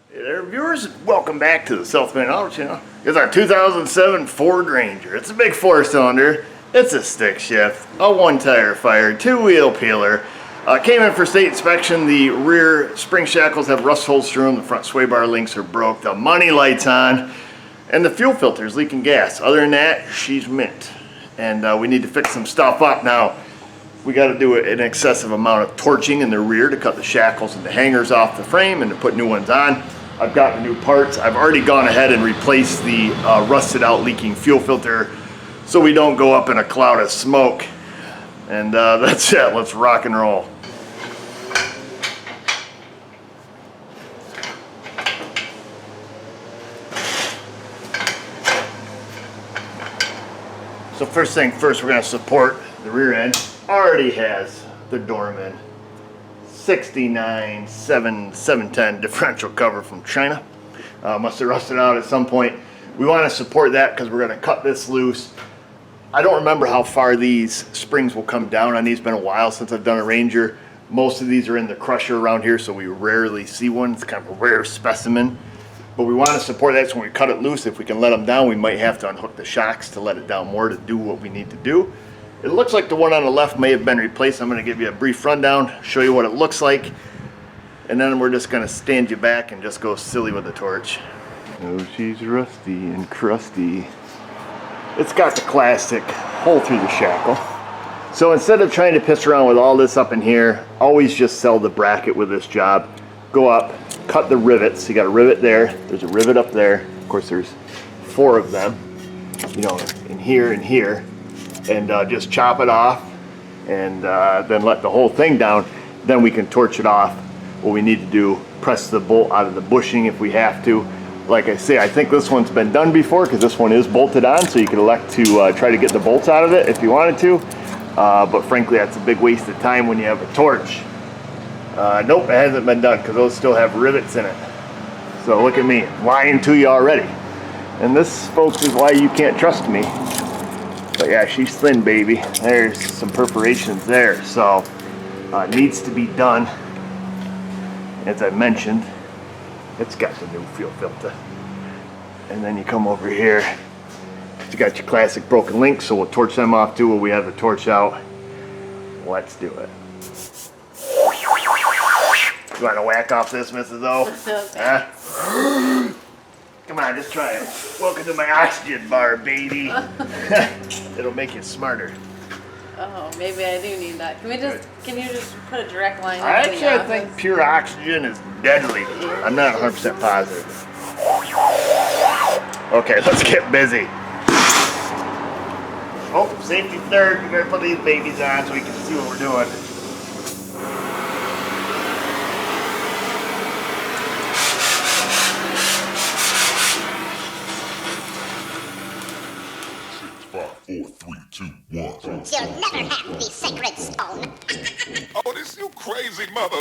Hey there, viewers. Welcome back to the Southman Auto Channel. It's our 2007 Ford Ranger. It's a big 4-cylinder. It's a stick shift, a 1-tire fire, 2-wheel peeler. Came in for state inspection. The rear spring shackles have rust holes through them. The front sway bar links are broke. The money light's on. And the fuel filter is leaking gas. Other than that, she's mint. And we need to fix some stuff up. Now, we got to do an excessive amount of torching in the rear to cut the shackles and the hangers off the frame and to put new ones on. I've got the new parts. I've already gone ahead and replaced the rusted out leaking fuel filter so we don't go up in a cloud of smoke. And that's it. Let's rock and roll. So first thing first, we're going to support the rear end. Already has the Dorman 69 710 differential cover from China. Must have rusted out at some point. We want to support that because we're going to cut this loose. I don't remember how far these springs will come down on these. It's been a while since I've done a Ranger. Most of these are in the crusher around here, so we rarely see one. It's kind of a rare specimen. But we want to support that, so when we cut it loose, if we can let them down, we might have to unhook the shocks to let it down more to do what we need to do. It looks like the one on the left may have been replaced. I'm going to give you a brief rundown, show you what it looks like, and then we're just going to stand you back and just go silly with the torch. Oh, she's rusty and crusty. It's got the classic hole through the shackle. So instead of trying to piss around with all this up in here, always just sell the bracket with this job. Go up, cut the rivets. You got a rivet there, there's a rivet up there. Of course, there's 4 of them, you know, in here and here. And just chop it off and then let the whole thing down. Then we can torch it off. What we need to do, press the bolt out of the bushing if we have to. Like I say, I think this one's been done before because this one is bolted on, so you could elect to try to get the bolts out of it if you wanted to. But frankly, that's a big waste of time when you have a torch. Nope, it hasn't been done because those still have rivets in it. So look at me, lying to you already. And this, folks, is why you can't trust me. But yeah, she's thin, baby. There's some perforations there, so it needs to be done. As I mentioned, it's got the new fuel filter. And then you come over here, you got your classic broken links, so we'll torch them off too when we have the torch out. Let's do it. You want to whack off this, Mrs. O? Okay. Huh? Come on, just try it. Welcome to my oxygen bar, baby. It'll make you smarter. Oh, maybe I do need that. Can you just put a direct line? Actually, I think pure oxygen is deadly. I'm not 100% positive. Okay, let's get busy. Oh, safety third. We gotta put these babies on so we can see what we're doing. You'll never have the sacred stone. Oh, this you crazy mother.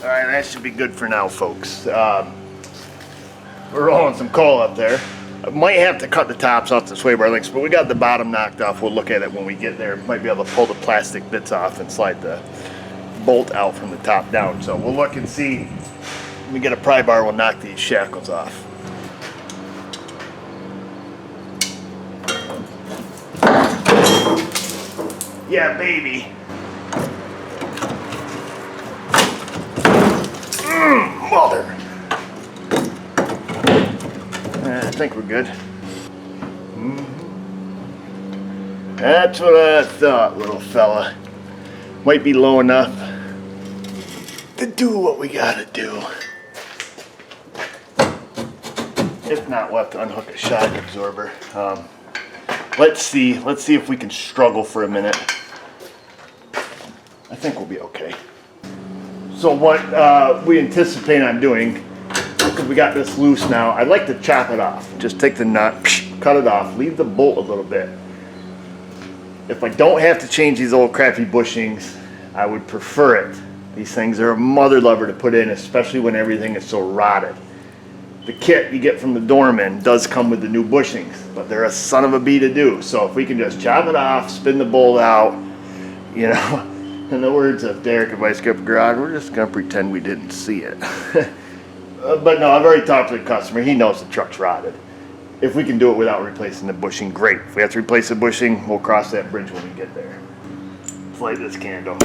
Alright, that should be good for now, folks. We're rolling some coal up there. I might have to cut the tops off the sway bar links, but we got the bottom knocked off. We'll look at it when we get there. Might be able to pull the plastic bits off and slide the bolt out from the top down. So we'll look and see. When we get a pry bar, we'll knock these shackles off. Yeah, baby. mother. I think we're good. That's what I thought, little fella. Might be low enough to do what we gotta do. If not, we'll have to unhook a shock absorber. Let's see if we can struggle for a minute. I think we'll be okay. So what we anticipate on doing, because we got this loose now, I'd like to chop it off. Just take the nut, cut it off, leave the bolt a little bit. If I don't have to change these old crappy bushings, I would prefer it. These things are a mother lover to put in, especially when everything is so rotted. The kit you get from the doorman does come with the new bushings, but they're a son of a bee to do. So if we can just chop it off, spin the bolt out, you know, in the words of Derek at Vice Grip Garage, we're just gonna pretend we didn't see it. But no, I've already talked to the customer. He knows the truck's rotted. If we can do it without replacing the bushing, great. If we have to replace the bushing, we'll cross that bridge when we get there. Let's light this candle.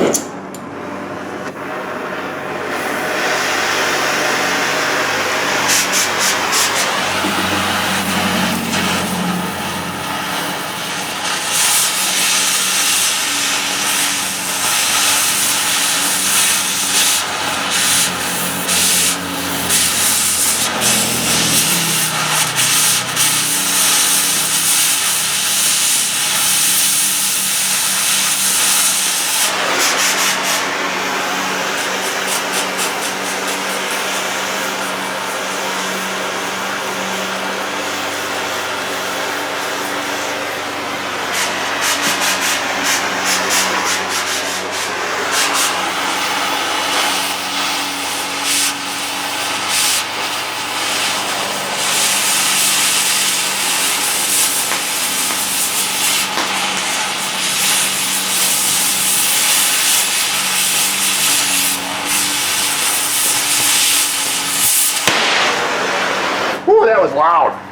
Whew, that was loud.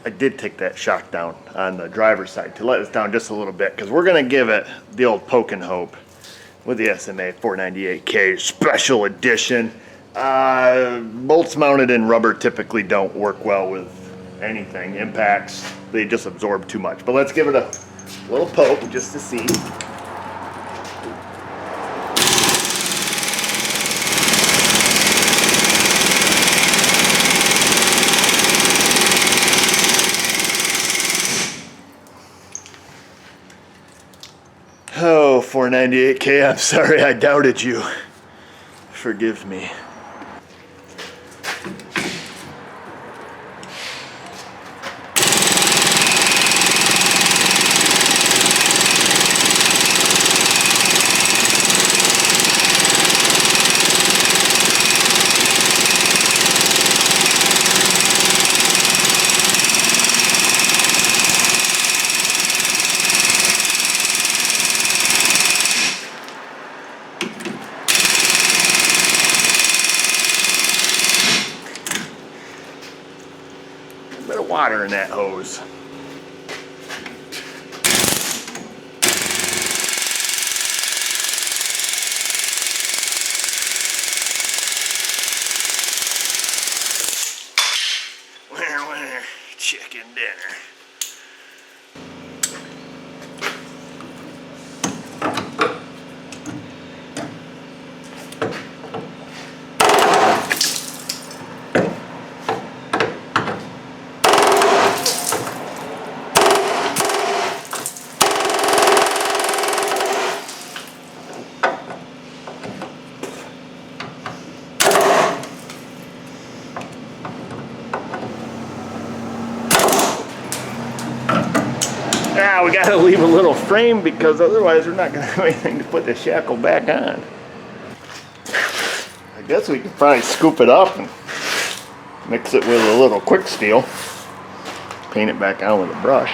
I did take that shock down on the driver's side to let us down just a little bit because we're going to give it the old poke and hope with the SMA 498K Special Edition. Bolts mounted in rubber typically don't work well with anything. Impacts, they just absorb too much. But let's give it a little poke just to see. Oh, 498K, I'm sorry I doubted you. Forgive me. A bit of water in that hose. Winner, chicken dinner. we got to leave a little frame because otherwise we're not going to have anything to put the shackle back on. I guess we could probably scoop it up and mix it with a little quick steel. Paint it back on with a brush.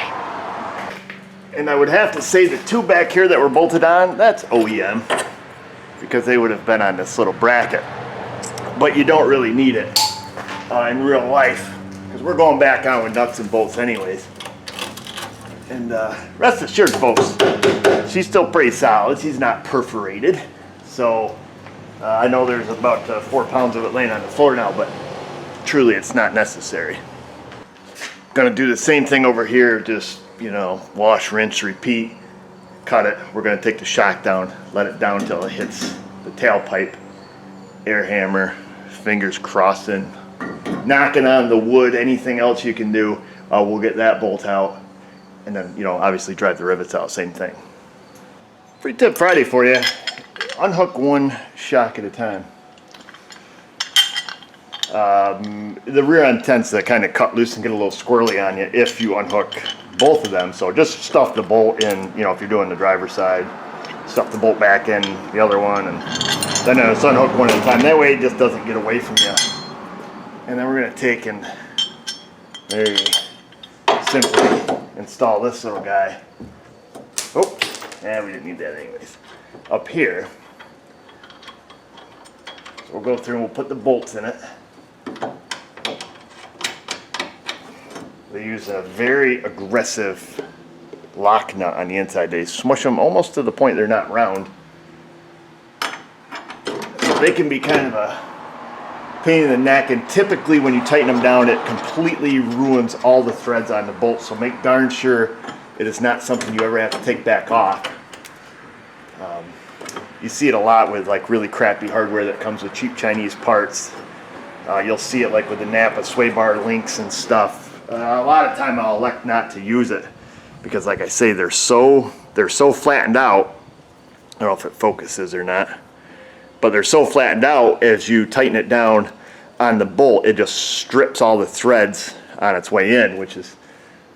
And I would have to say the two back here that were bolted on, that's OEM. Because they would have been on this little bracket. But you don't really need it in real life. Because we're going back on with nuts and bolts anyways. And rest assured, folks, she's still pretty solid. She's not perforated. So I know there's about 4 pounds of it laying on the floor now, but truly it's not necessary. Gonna do the same thing over here, just, you know, wash, rinse, repeat, cut it. We're gonna take the shock down, let it down till it hits the tailpipe, air hammer, fingers crossing, knocking on the wood, anything else you can do. We'll get that bolt out. And then, you know, obviously drive the rivets out, same thing. Free tip Friday for you. Unhook one shock at a time. The rear end tends to kind of cut loose and get a little squirrely on you if you unhook both of them. So just stuff the bolt in, you know, if you're doing the driver's side, stuff the bolt back in the other one, and then just unhook one at a time. That way it just doesn't get away from you. And then we're going to take and very simply install this little guy. Oh, and we didn't need that anyways. Up here. So we'll go through and we'll put the bolts in it. They use a very aggressive lock nut on the inside. They smush them almost to the point they're not round. So they can be kind of a pain in the neck, and typically when you tighten them down it completely ruins all the threads on the bolt, so make darn sure it is not something you ever have to take back off. You see it a lot with like really crappy hardware that comes with cheap Chinese parts. You'll see it like with the Napa sway bar links and stuff. A lot of time I'll elect not to use it because, like I say, they're so flattened out. I don't know if it focuses or not, but they're so flattened out as you tighten it down on the bolt, it just strips all the threads on its way in, which is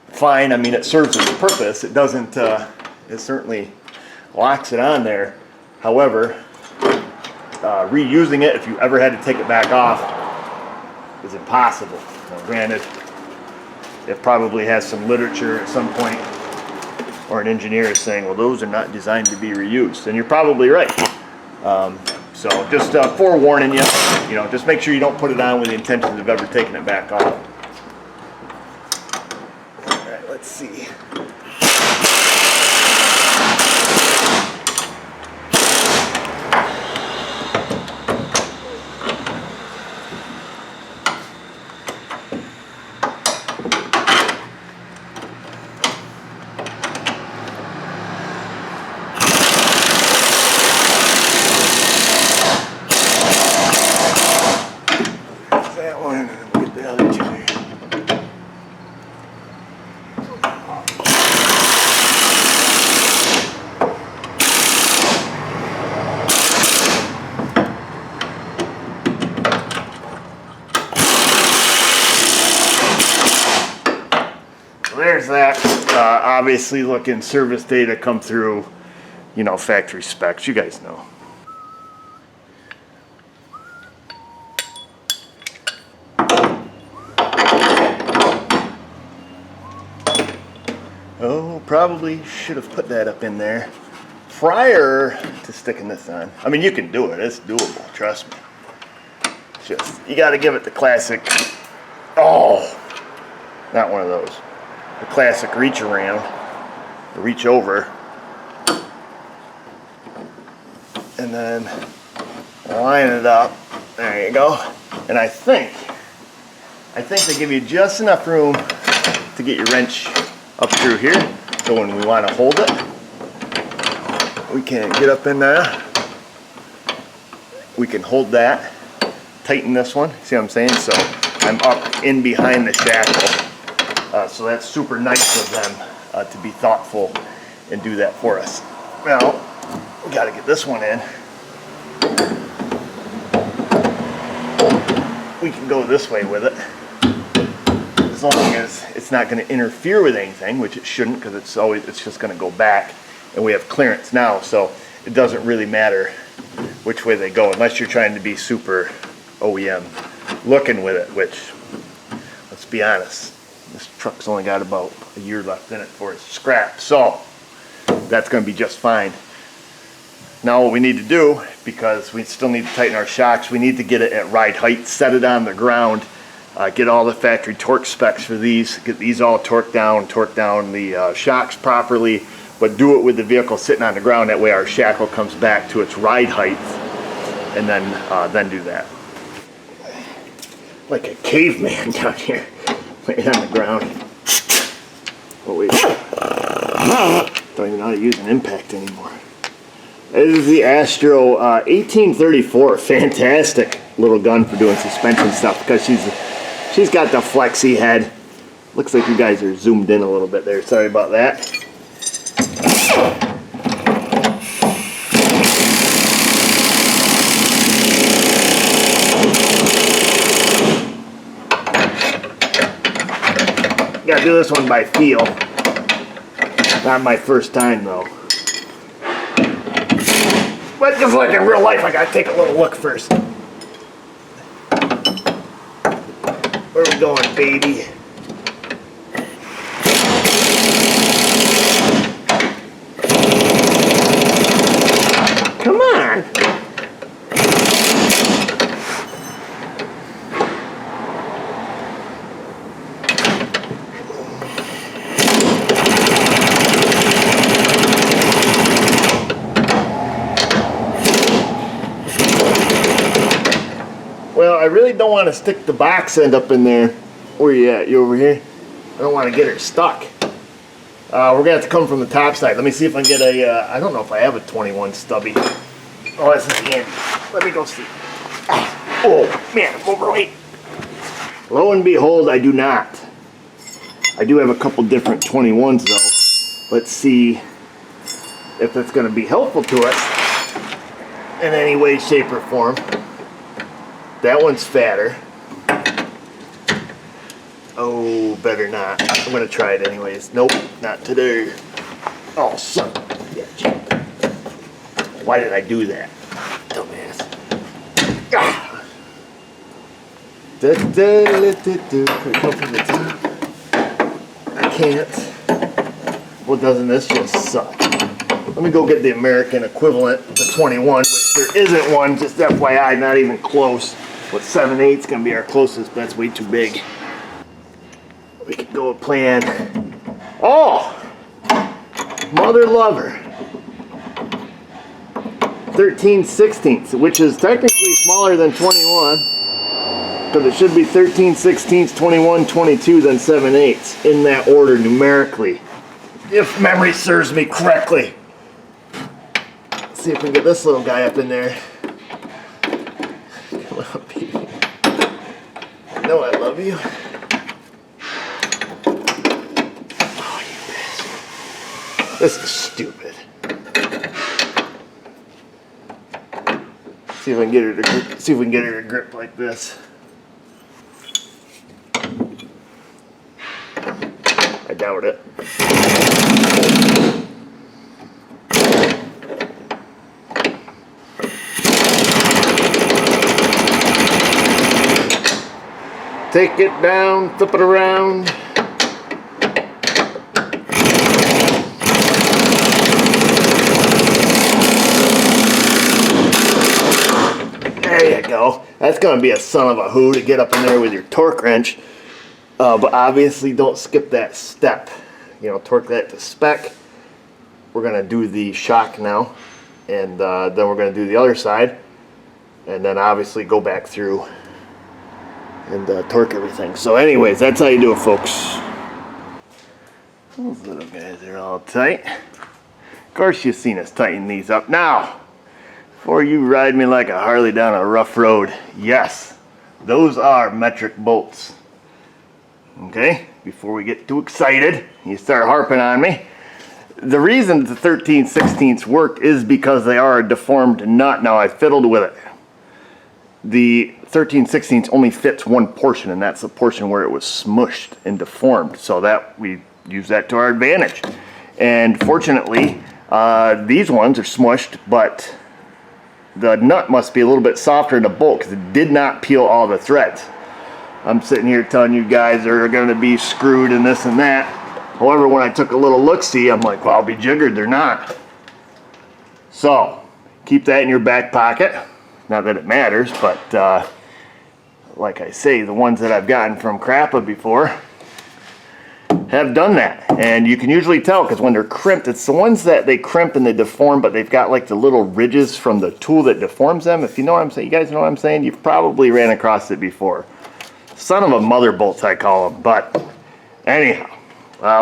fine. I mean, it serves its purpose. It doesn't, it certainly locks it on there. However, reusing it, if you ever had to take it back off, is impossible. Now, granted, it probably has some literature at some point, or an engineer is saying, well, those are not designed to be reused. And you're probably right. So just forewarning you, you know, just make sure you don't put it on with the intention of ever taking it back off. All right, let's see. There's that. Obviously, looking service data come through, you know, factory specs. You guys know. Oh, probably should have put that up in there prior to sticking this on. I mean, you can do it. It's doable. Trust me. Just, you got to give it the classic. Oh, not one of those. The classic reach around, the reach over, and then line it up. There you go. And I think they give you just enough room to get your wrench up through here. So when we want to hold it, we can get up in there. We can hold that, tighten this one. See what I'm saying? So I'm up in behind the shackle. So that's super nice of them to be thoughtful and do that for us. Now, we got to get this one in. We can go this way with it. As long as it's not going to interfere with anything, which it shouldn't, because it's just going to go back, and we have clearance now, so it doesn't really matter which way they go, unless you're trying to be super OEM looking with it, which, let's be honest, this truck's only got about a year left in it before it's scrapped, so that's going to be just fine. Now what we need to do, because we still need to tighten our shocks, we need to get it at ride height, set it on the ground, get all the factory torque specs for these, get these all torque down the shocks properly, but do it with the vehicle sitting on the ground. That way our shackle comes back to its ride height, and then do that. Like a caveman down here, laying on the ground. Oh wait, don't even know how to use an impact anymore. This is the Astro 1834, fantastic little gun for doing suspension stuff, because she's got the flexi head. Looks like you guys are zoomed in a little bit there, sorry about that. Gotta do this one by feel. Not my first time though. But just like in real life, I gotta take a little look first. Where are we going, baby? Come on! Well, I really don't want to stick the box end up in there. Where you at? You over here? I don't want to get her stuck. We're going to have to come from the top side. Let me see if I can get a, I don't know if I have a 21 stubby. Oh, this is handy. Let me go see. Oh, man, I'm overweight. Lo and behold, I do not. I do have a couple different 21s though. Let's see if that's going to be helpful to us in any way, shape, or form. That one's fatter. Oh, better not. I'm gonna try it anyways. Nope, not today. Oh, son of a bitch. Why did I do that? Dumbass. Ah. Could it come from the top? I can't. Well, doesn't this just suck? Let me go get the American equivalent, the 21, which there isn't one, just FYI, not even close. What 7/8's gonna be our closest, but that's way too big. We could go with plan. Oh! Mother lover. 13/16, which is technically smaller than 21. Because it should be 13/16, 21, 22, then 7/8 in that order numerically. If memory serves me correctly. Let's see if we can get this little guy up in there. Come on, baby. You know I love you. Oh, you bastard. This is stupid. See if I can get her to grip, see if we can get her to grip like this. I doubt it. Take it down, flip it around. There you go. That's going to be a son of a who to get up in there with your torque wrench. But obviously don't skip that step. You know, torque that to spec. We're going to do the shock now. And then we're going to do the other side. And then obviously go back through and torque everything. So anyways, that's how you do it, folks. Those little guys are all tight. Of course you've seen us tighten these up. Now, before you ride me like a Harley down a rough road, yes, those are metric bolts. Okay, before we get too excited, you start harping on me. The reason the 13/16 worked is because they are a deformed nut. Now I fiddled with it. the 13/16 only fits one portion, and that's the portion where it was smushed and deformed. So that we use that to our advantage. And fortunately, these ones are smushed, but the nut must be a little bit softer in the bolt because it did not peel all the threads. I'm sitting here telling you guys they're going to be screwed and this and that. However, when I took a little look-see, I'm like, well, I'll be jiggered, they're not. So, keep that in your back pocket. Not that it matters, but like I say, the ones that I've gotten from Crappa before have done that. And you can usually tell because when they're crimped, it's the ones that they crimp and they deform, but they've got like the little ridges from the tool that deforms them. If you know what I'm saying, you guys know what I'm saying? You've probably ran across it before. Son of a mother bolts, I call them. But anyhow,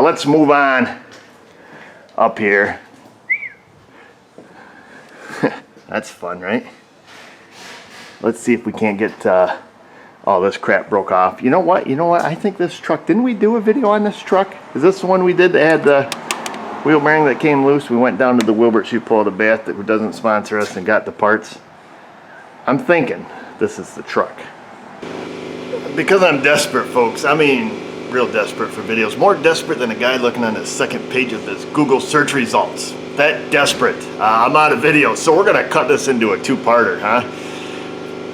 let's move on up here. That's fun, right? Let's see if we can't get all this crap broke off. You know what? I think this truck, didn't we do a video on this truck? Is this the one we did that had the wheel bearing that came loose? We went down to the Wilbert Shoe Pull of the Bath that doesn't sponsor us and got the parts. I'm thinking this is the truck. Because I'm desperate, folks. I mean, real desperate for videos. More desperate than a guy looking on the second page of his Google search results. That desperate. I'm out of videos, so we're gonna cut this into a two-parter, huh?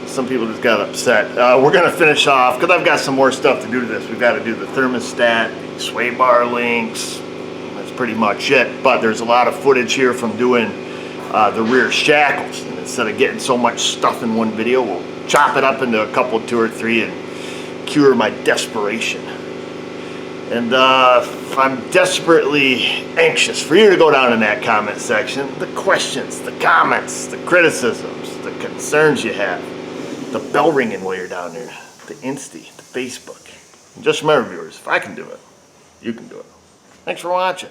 Some people just got upset. We're gonna finish off, because I've got some more stuff to do to this. We've got to do the thermostat, the sway bar links. That's pretty much it. But there's a lot of footage here from doing the rear shackles. And instead of getting so much stuff in one video, we'll chop it up into a couple, two or three, and cure my desperation. And I'm desperately anxious for you to go down in that comment section. The questions, the comments, the criticisms, the concerns you have. The bell ringing while you're down there. The Insta, the Facebook. And just remember, viewers, if I can do it, you can do it. Thanks for watching.